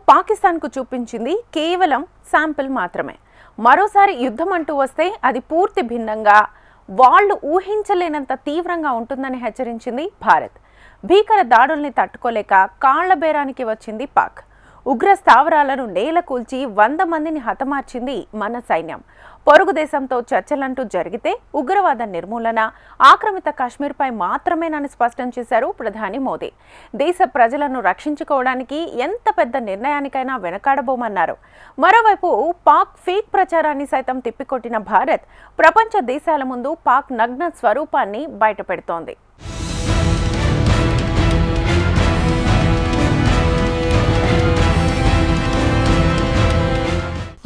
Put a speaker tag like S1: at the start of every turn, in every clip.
S1: పాకిస్తాన్కు చూపించింది కేవలం శాంపిల్ మాత్రమే. మరోసారి యుద్ధం అంటూ వస్తే అది పూర్తి భిన్నంగా, వాళ్ళు ఊహించలేనంత తీవ్రంగా ఉంటుందని హెచ్చరించింది భారత్. భీకర దాడుల్ని తట్టుకోలేక కాళ్ల బేరానికి వచ్చింది పాక్. ఉగ్ర స్థావరాలను నేల కూల్చి 100 మందిని హతమార్చింది మన సైన్యం. పొరుగు దేశంతో చర్చలంటూ జరిగితే ఉగ్రవాద నిర్మూలన, ఆక్రమిత కాశ్మీర్పై మాత్రమేనని స్పష్టం చేశారు ప్రధాని మోదీ. దేశ ప్రజలను రక్షించుకోవడానికి ఎంత పెద్ద నిర్ణయానికైనా వెనకాడబోమన్నారు. మరోవైపు పాక్ ఫేక్ ప్రచారాన్ని సైతం తిప్పికొట్టిన భారత్ ప్రపంచ దేశాల ముందు పాక్ నగ్న స్వరూపాన్ని బయటపెడుతోంది.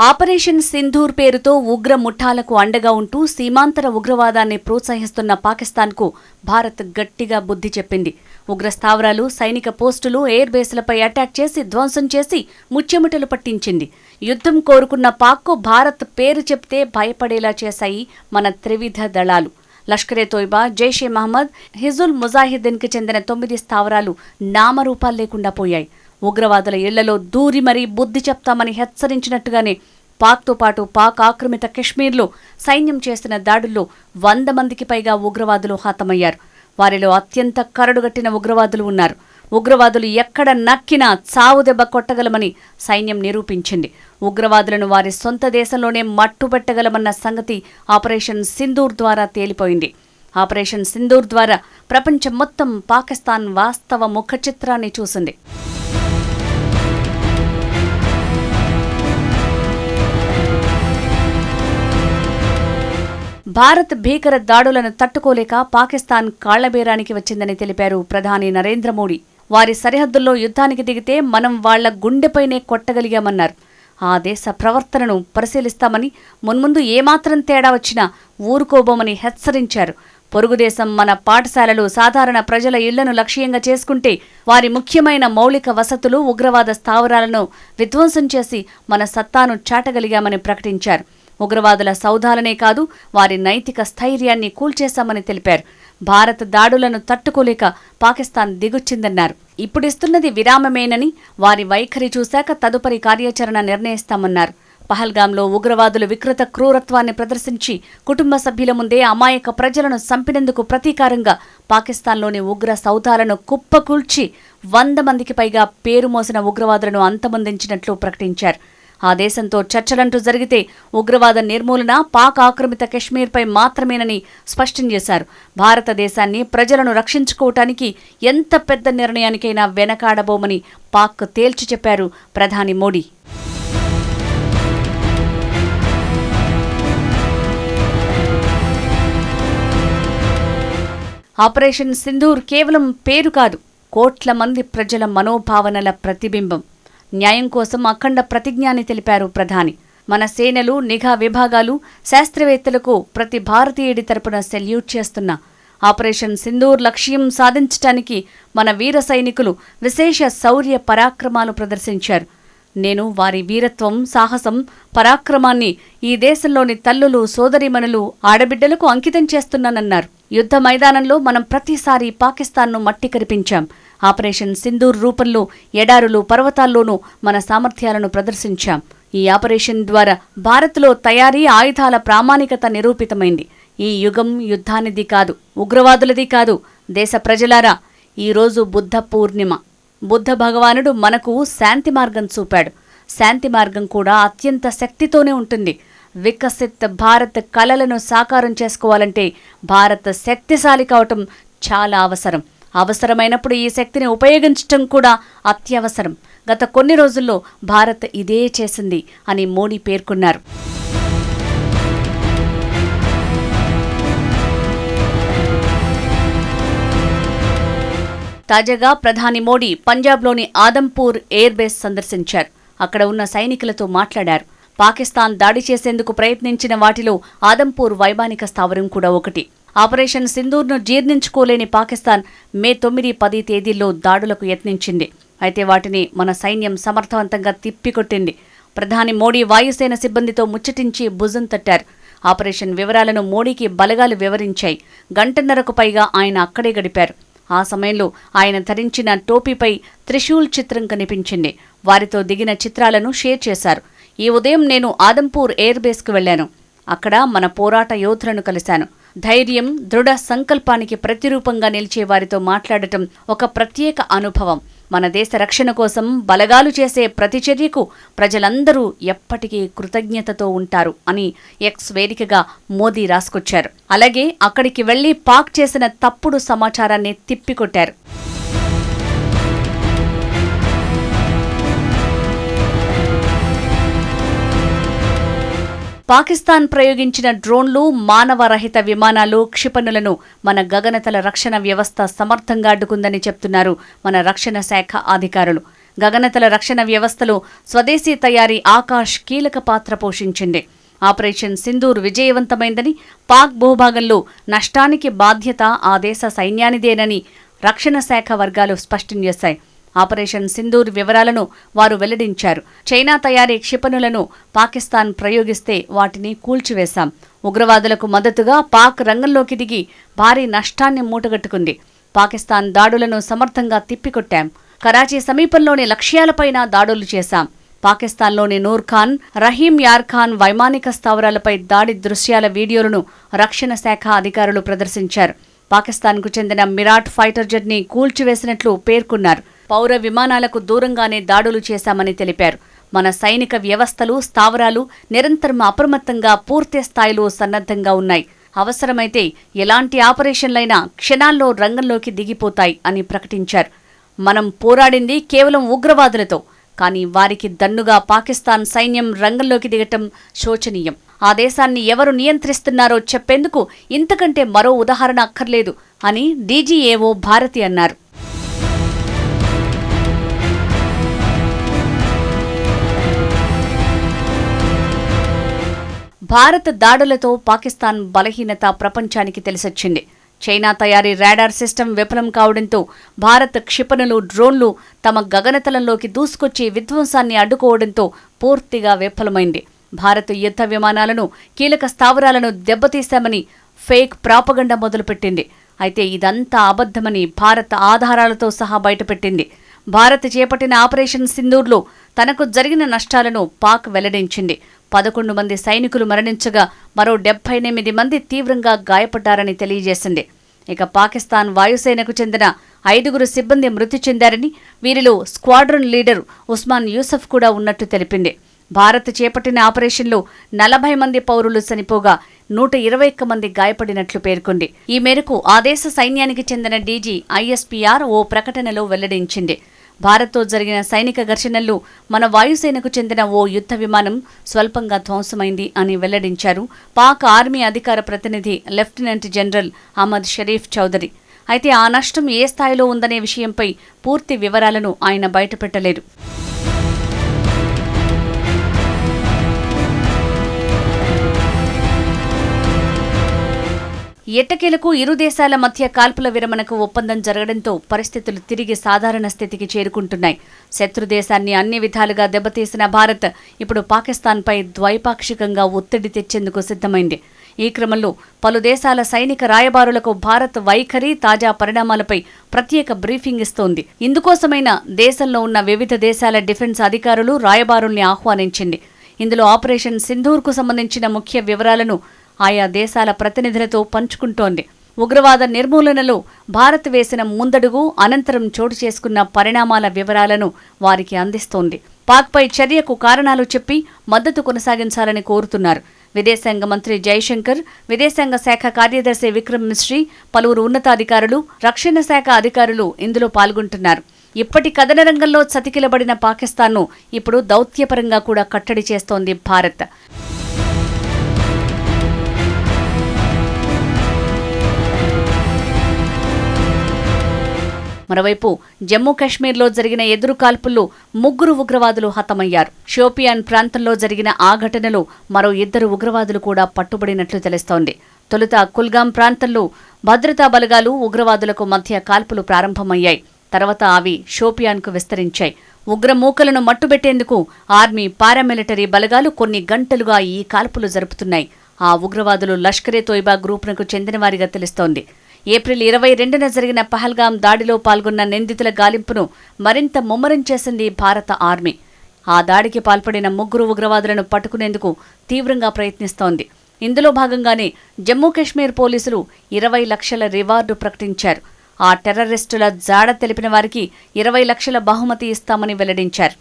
S2: ఆపరేషన్ సింధూర్ పేరుతో ఉగ్ర ముఠాలకు అండగా ఉంటూ సీమాంతర ఉగ్రవాదాన్ని ప్రోత్సహిస్తున్న పాకిస్తాన్కు భారత్ గట్టిగా బుద్ధి చెప్పింది. ఉగ్ర స్థావరాలు, సైనిక పోస్టులు, ఎయిర్ బేస్లపై అటాక్ చేసి ధ్వంసం చేసి ముచ్చెముటలు పట్టించింది. యుద్ధం కోరుకున్న పాక్కు భారత్ పేరు చెప్తే భయపడేలా చేశాయి మన త్రివిధ దళాలు. లష్కరే తోయిబా, జైషే మహమ్మద్, హిజుల్ ముజాహిద్దీన్కి చెందిన 9 స్థావరాలు నామరూపాలు లేకుండా పోయాయి. ఉగ్రవాదుల ఇళ్లలో దూరి మరీ బుద్ధి చెప్తామని హెచ్చరించినట్టుగానే పాక్తో పాటు పాక్ ఆక్రమిత కశ్మీర్లో సైన్యం చేసిన దాడుల్లో 100 మందికి పైగా ఉగ్రవాదులు హతమయ్యారు. వారిలో అత్యంత కరడుగట్టిన ఉగ్రవాదులు ఉన్నారు. ఉగ్రవాదులు ఎక్కడ నక్కినా చావు దెబ్బ కొట్టగలమని సైన్యం నిరూపించింది. ఉగ్రవాదులను వారి సొంత దేశంలోనే మట్టుబెట్టగలమన్న సంగతి ఆపరేషన్ సింధూర్ ద్వారా తేలిపోయింది. ఆపరేషన్ సింధూర్ ద్వారా ప్రపంచం మొత్తం పాకిస్తాన్ వాస్తవ ముఖ చిత్రాన్ని చూసింది. భారత్ భీకర దాడులను తట్టుకోలేక పాకిస్తాన్ కాళ్లబేరానికి వచ్చిందని తెలిపారు ప్రధాని నరేంద్ర మోడీ. వారి సరిహద్దుల్లో యుద్ధానికి దిగితే మనం వాళ్ల గుండెపైనే కొట్టగలిగామన్నారు. ఆ దేశ ప్రవర్తనను పరిశీలిస్తామని, మున్ముందు ఏమాత్రం తేడా వచ్చినా ఊరుకోబోమని హెచ్చరించారు. పొరుగుదేశం మన పాఠశాలలు, సాధారణ ప్రజల ఇళ్లను లక్ష్యంగా చేసుకుంటే వారి ముఖ్యమైన మౌలిక వసతులు, ఉగ్రవాద స్థావరాలను విధ్వంసం చేసి మన సత్తాను చాటగలిగామని ప్రకటించారు. ఉగ్రవాదుల సౌధాలనే కాదు, వారి నైతిక స్థైర్యాన్ని కూల్చేశామని తెలిపారు. భారత్ దాడులను తట్టుకోలేక పాకిస్తాన్ దిగొచ్చిందన్నారు. ఇప్పుడిస్తున్నది విరామమేనని, వారి వైఖరి చూశాక తదుపరి కార్యాచరణ నిర్ణయిస్తామన్నారు. పహల్గాంలో ఉగ్రవాదులు వికృత క్రూరత్వాన్ని ప్రదర్శించి కుటుంబ సభ్యుల ముందే అమాయక ప్రజలను చంపినందుకు ప్రతీకారంగా పాకిస్తాన్లోని ఉగ్ర సౌధాలను కుప్పకూల్చి 100 మందికి పైగా పేరు మోసిన ఉగ్రవాదులను అంతమొందించినట్లు ప్రకటించారు. ఆ దేశంతో చర్చలంటూ జరిగితే ఉగ్రవాద నిర్మూలన పాక్ ఆక్రమిత కశ్మీర్పై మాత్రమేనని స్పష్టం చేశారు. భారతదేశాన్ని, ప్రజలను రక్షించుకోవటానికి ఎంత పెద్ద నిర్ణయానికైనా వెనకాడబోమని పాక్ తేల్చి చెప్పారు ప్రధాని మోడీ. ఆపరేషన్ సింధూర్ కేవలం పేరు కాదు, కోట్ల మంది ప్రజల మనోభావనల ప్రతిబింబం. న్యాయం కోసం అఖండ ప్రతిజ్ఞాని తెలిపారు ప్రధాని. మన సేనలు, నిఘా విభాగాలు, శాస్త్రవేత్తలకు ప్రతి భారతీయుడి తరపున సెల్యూట్ చేస్తున్నా. ఆపరేషన్ సింధూర్ లక్ష్యం సాధించటానికి మన వీర సైనికులు విశేష శౌర్య పరాక్రమాలు ప్రదర్శించారు. నేను వారి వీరత్వం, సాహసం, పరాక్రమాన్ని ఈ దేశంలోని తల్లులు, సోదరీమణులు, ఆడబిడ్డలకు అంకితం చేస్తున్నానన్నారు. యుద్ధ మైదానంలో మనం ప్రతిసారి పాకిస్తాన్ను మట్టి కరిపించాం. ఆపరేషన్ సింధూర్ రూపంలో ఎడారులు, పర్వతాల్లోనూ మన సామర్థ్యాలను ప్రదర్శించాం. ఈ ఆపరేషన్ ద్వారా భారత్లో తయారీ, ఆయుధాల ప్రామాణికత నిరూపితమైంది. ఈ యుగం యుద్ధానిది కాదు, ఉగ్రవాదులది కాదు. దేశ ప్రజలారా, ఈరోజు బుద్ధ పూర్ణిమ. బుద్ధ భగవానుడు మనకు శాంతి మార్గం చూపాడు. శాంతి మార్గం కూడా అత్యంత శక్తితోనే ఉంటుంది. వికసిత్ భారత్ కలలను సాకారం చేసుకోవాలంటే భారత్ శక్తిశాలి కావటం చాలా అవసరం. అవసరమైనప్పుడు ఈ శక్తిని ఉపయోగించటం కూడా అత్యవసరం. గత కొన్ని రోజుల్లో భారత్ ఇదే చేసింది అని మోడీ పేర్కొన్నారు. తాజాగా ప్రధాని మోడీ పంజాబ్లోని ఆదంపూర్ ఎయిర్ బేస్ సందర్శించారు. అక్కడ ఉన్న సైనికులతో మాట్లాడారు. పాకిస్తాన్ దాడి చేసేందుకు ప్రయత్నించిన వాటిలో ఆదంపూర్ వైమానిక స్థావరం కూడా ఒకటి. ఆపరేషన్ సింధూర్ను జీర్ణించుకోలేని పాకిస్తాన్ మే 9, 10 తేదీల్లో దాడులకు యత్నించింది. అయితే వాటిని మన సైన్యం సమర్థవంతంగా తిప్పికొట్టింది. ప్రధాని మోడీ వాయుసేన సిబ్బందితో ముచ్చటించి భుజం తట్టారు. ఆపరేషన్ వివరాలను మోడీకి బలగాలు వివరించాయి. గంటన్నరకు పైగా ఆయన అక్కడే గడిపారు. ఆ సమయంలో ఆయన ధరించిన టోపీపై త్రిశూల్ చిత్రం కనిపించింది. వారితో దిగిన చిత్రాలను షేర్ చేశారు. ఈ ఉదయం నేను ఆదంపూర్ ఎయిర్ బేస్కు వెళ్లాను. అక్కడ మన పోరాట యోధులను కలిశాను. ధైర్యం, దృఢ సంకల్పానికి ప్రతిరూపంగా నిలిచే వారితో మాట్లాడటం ఒక ప్రత్యేక అనుభవం. మన దేశ రక్షణ కోసం బలగాలు చేసే ప్రతి చర్యకు ప్రజలందరూ ఎప్పటికీ కృతజ్ఞతతో ఉంటారు అని ఎక్స్ వేదికగా మోదీ రాసుకొచ్చారు. అలాగే అక్కడికి వెళ్లి పాక్ చేసిన తప్పుడు సమాచారాన్ని తిప్పికొట్టారు. పాకిస్తాన్ ప్రయోగించిన డ్రోన్లు, మానవరహిత విమానాలు, క్షిపణులను మన గగనతల రక్షణ వ్యవస్థ సమర్థంగా అడ్డుకుందని చెప్తున్నారు మన రక్షణ శాఖ అధికారులు. గగనతల రక్షణ వ్యవస్థలో స్వదేశీ తయారీ ఆకాష్ కీలక పాత్ర పోషించింది. ఆపరేషన్ సింధూర్ విజయవంతమైందని, పాక్ భూభాగంలో నష్టానికి బాధ్యత ఆ దేశ సైన్యానిదేనని రక్షణ శాఖ వర్గాలు స్పష్టం చేశాయి. ఆపరేషన్ సింధూర్ వివరాలను వారు వెల్లడించారు. చైనా తయారీ క్షిపణులను పాకిస్తాన్ ప్రయోగిస్తే వాటిని కూల్చివేశాం. ఉగ్రవాదులకు మద్దతుగా పాక్ రంగంలోకి దిగి భారీ నష్టాన్ని మూటగట్టుకుంది. పాకిస్తాన్ దాడులను సమర్థంగా తిప్పికొట్టాం. కరాచీ సమీపంలోని లక్ష్యాలపైన దాడులు చేశాం. పాకిస్తాన్లోని నూర్ ఖాన్, రహీం యార్ ఖాన్ వైమానిక స్థావరాలపై దాడి దృశ్యాల వీడియోలను రక్షణ శాఖ అధికారులు ప్రదర్శించారు. పాకిస్తాన్కు చెందిన మిరాట్ ఫైటర్ జెట్ని కూల్చివేసినట్లు పేర్కొన్నారు. పౌర విమానాలకు దూరంగానే దాడులు చేశామని తెలిపారు. మన సైనిక వ్యవస్థలు, స్థావరాలు నిరంతరం అప్రమత్తంగా పూర్తి స్థాయిలో సన్నద్ధంగా ఉన్నాయి. అవసరమైతే ఎలాంటి ఆపరేషన్లైనా క్షణాల్లో రంగంలోకి దిగిపోతాయి అని ప్రకటించారు. మనం పోరాడింది కేవలం ఉగ్రవాదులతో, కానీ వారికి దన్నుగా పాకిస్తాన్ సైన్యం రంగంలోకి దిగటం శోచనీయం. ఆ దేశాన్ని ఎవరు నియంత్రిస్తున్నారో చెప్పేందుకు ఇంతకంటే మరో ఉదాహరణ అక్కర్లేదు అని డీజీఏఓ భారతి అన్నారు. భారత్ దాడులతో పాకిస్తాన్ బలహీనత ప్రపంచానికి తెలిసొచ్చింది. చైనా తయారీ రాడార్ సిస్టమ్ విఫలం కావడంతో భారత్ క్షిపణులు, డ్రోన్లు తమ గగనతలంలోకి దూసుకొచ్చి విధ్వంసాన్ని అడ్డుకోవడంతో పూర్తిగా విఫలమైంది. భారత్ యుద్ధ విమానాలను, కీలక స్థావరాలను దెబ్బతీశామని ఫేక్ ప్రాపగండా మొదలుపెట్టింది. అయితే ఇదంతా అబద్ధమని భారత్ ఆధారాలతో సహా బయటపెట్టింది. భారత్ చేపట్టిన ఆపరేషన్ సింధూర్లో తనకు జరిగిన నష్టాలను పాక్ వెల్లడించింది. 11 మంది సైనికులు మరణించగా మరో 78 మంది తీవ్రంగా గాయపడ్డారని తెలియజేసింది. ఇక పాకిస్తాన్ వాయుసేనకు చెందిన 5 సిబ్బంది మృతి చెందారని, వీరిలో స్క్వాడ్రన్ లీడర్ ఉస్మాన్ యూసఫ్ కూడా ఉన్నట్టు తెలిపింది. భారత్ చేపట్టిన ఆపరేషన్లో 40 మంది పౌరులు చనిపోగా 121 మంది గాయపడినట్లు పేర్కొంది. ఈ మేరకు ఆ దేశ సైన్యానికి చెందిన డీజీ ఐఎస్పీఆర్ ఓ ప్రకటనలో వెల్లడించింది. భారత్తో జరిగిన సైనిక ఘర్షణల్లో మన వాయుసేనకు చెందిన ఓ యుద్ధ విమానం స్వల్పంగా ధ్వంసమైంది అని వెల్లడించారు పాక్ ఆర్మీ అధికార ప్రతినిధి లెఫ్టినెంట్ జనరల్ అహ్మద్ షరీఫ్ చౌదరి. అయితే ఆ నష్టం ఏ స్థాయిలో ఉందనే విషయంపై పూర్తి వివరాలను ఆయన బయటపెట్టలేదు. ఎట్టకేలకు ఇరు దేశాల మధ్య కాల్పుల విరమణకు ఒప్పందం జరగడంతో పరిస్థితులు తిరిగి సాధారణ స్థితికి చేరుకుంటున్నాయి. శత్రు దేశాన్ని అన్ని విధాలుగా దెబ్బతీసిన భారత్ ఇప్పుడు పాకిస్తాన్పై ద్వైపాక్షికంగా ఒత్తిడి తెచ్చేందుకు సిద్ధమైంది. ఈ క్రమంలో పలు దేశాల సైనిక రాయబారులకు భారత్ వైఖరి, తాజా పరిణామాలపై ప్రత్యేక బ్రీఫింగ్ ఇస్తోంది. ఇందుకోసమైనా దేశంలో ఉన్న వివిధ దేశాల డిఫెన్స్ అధికారులు, రాయబారుల్ని ఆహ్వానించింది. ఇందులో ఆపరేషన్ సింధూర్కు సంబంధించిన ముఖ్య వివరాలను ఆయా దేశాల ప్రతినిధులతో పంచుకుంటోంది. ఉగ్రవాద నిర్మూలనలో భారత్ వేసిన ముందడుగు, అనంతరం చోటు చేసుకున్న పరిణామాల వివరాలను వారికి అందిస్తోంది. పాక్పై చర్యకు కారణాలు చెప్పి మద్దతు కొనసాగించాలని కోరుతున్నారు. విదేశాంగ మంత్రి జైశంకర్, విదేశాంగ శాఖ కార్యదర్శి విక్రమ్ మిశ్రీ, పలువురు ఉన్నతాధికారులు, రక్షణ శాఖ అధికారులు ఇందులో పాల్గొంటున్నారు. ఇప్పటి కథన రంగంలో చతికిలబడిన పాకిస్తాన్ను ఇప్పుడు దౌత్యపరంగా కూడా కట్టడి చేస్తోంది భారత్. మరోవైపు జమ్మూ కాశ్మీర్లో జరిగిన ఎదురుకాల్పుల్లో 3 ఉగ్రవాదులు హతమయ్యారు. షోపియాన్ ప్రాంతంలో జరిగిన ఆ ఘటనలో మరో 2 ఉగ్రవాదులు కూడా పట్టుబడినట్లు తెలుస్తోంది. తొలుత కుల్గాం ప్రాంతంలో భద్రతా బలగాలు, ఉగ్రవాదులకు మధ్య కాల్పులు ప్రారంభమయ్యాయి. తర్వాత అవి షోపియాన్కు విస్తరించాయి. ఉగ్రమూకలను మట్టుబెట్టేందుకు ఆర్మీ, పారామిలిటరీ బలగాలు కొన్ని గంటలుగా ఈ కాల్పులు జరుపుతున్నాయి. ఆ ఉగ్రవాదులు లష్కరే తోయిబా గ్రూపునకు చెందినవారిగా తెలుస్తోంది. ఏప్రిల్ 22న జరిగిన పహల్గాం దాడిలో పాల్గొన్న నిందితుల గాలింపును మరింత ముమ్మరం చేసింది భారత ఆర్మీ. ఆ దాడికి పాల్పడిన 3 ఉగ్రవాదులను పట్టుకునేందుకు తీవ్రంగా ప్రయత్నిస్తోంది. ఇందులో భాగంగానే జమ్మూ కాశ్మీర్ పోలీసులు 20 లక్షల రివార్డు ప్రకటించారు. ఆ టెర్రరిస్టుల జాడ తెలిపిన వారికి 20 లక్షల బహుమతి ఇస్తామని వెల్లడించారు.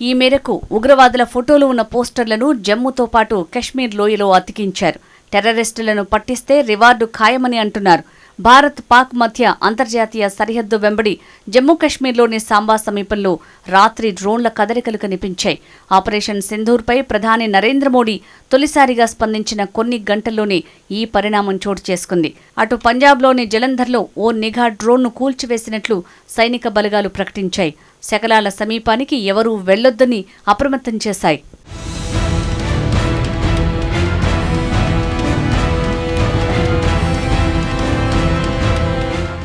S2: ఈ మేరకు ఉగ్రవాదుల ఫోటోలు ఉన్న పోస్టర్లను జమ్మూతో పాటు కశ్మీర్ లోయలో అతికించారు. టెర్రరిస్టులను పట్టిస్తే రివార్డు ఖాయమని అంటున్నారు. భారత్ పాక్ మధ్య అంతర్జాతీయ సరిహద్దు వెంబడి జమ్మూ కాశ్మీర్లోని సాంబా సమీపంలో రాత్రి డ్రోన్ల కదలికలు కనిపించాయి. ఆపరేషన్ సింధూర్పై ప్రధాని నరేంద్ర మోడీ తొలిసారిగా స్పందించిన కొన్ని గంటల్లోనే ఈ పరిణామం చోటు చేసుకుంది. అటు పంజాబ్లోని జలంధర్లో ఓ నిఘా డ్రోన్ను కూల్చివేసినట్లు సైనిక బలగాలు ప్రకటించాయి. శకలాల సమీపానికి ఎవరూ వెళ్లొద్దని అప్రమత్తం చేశాయి.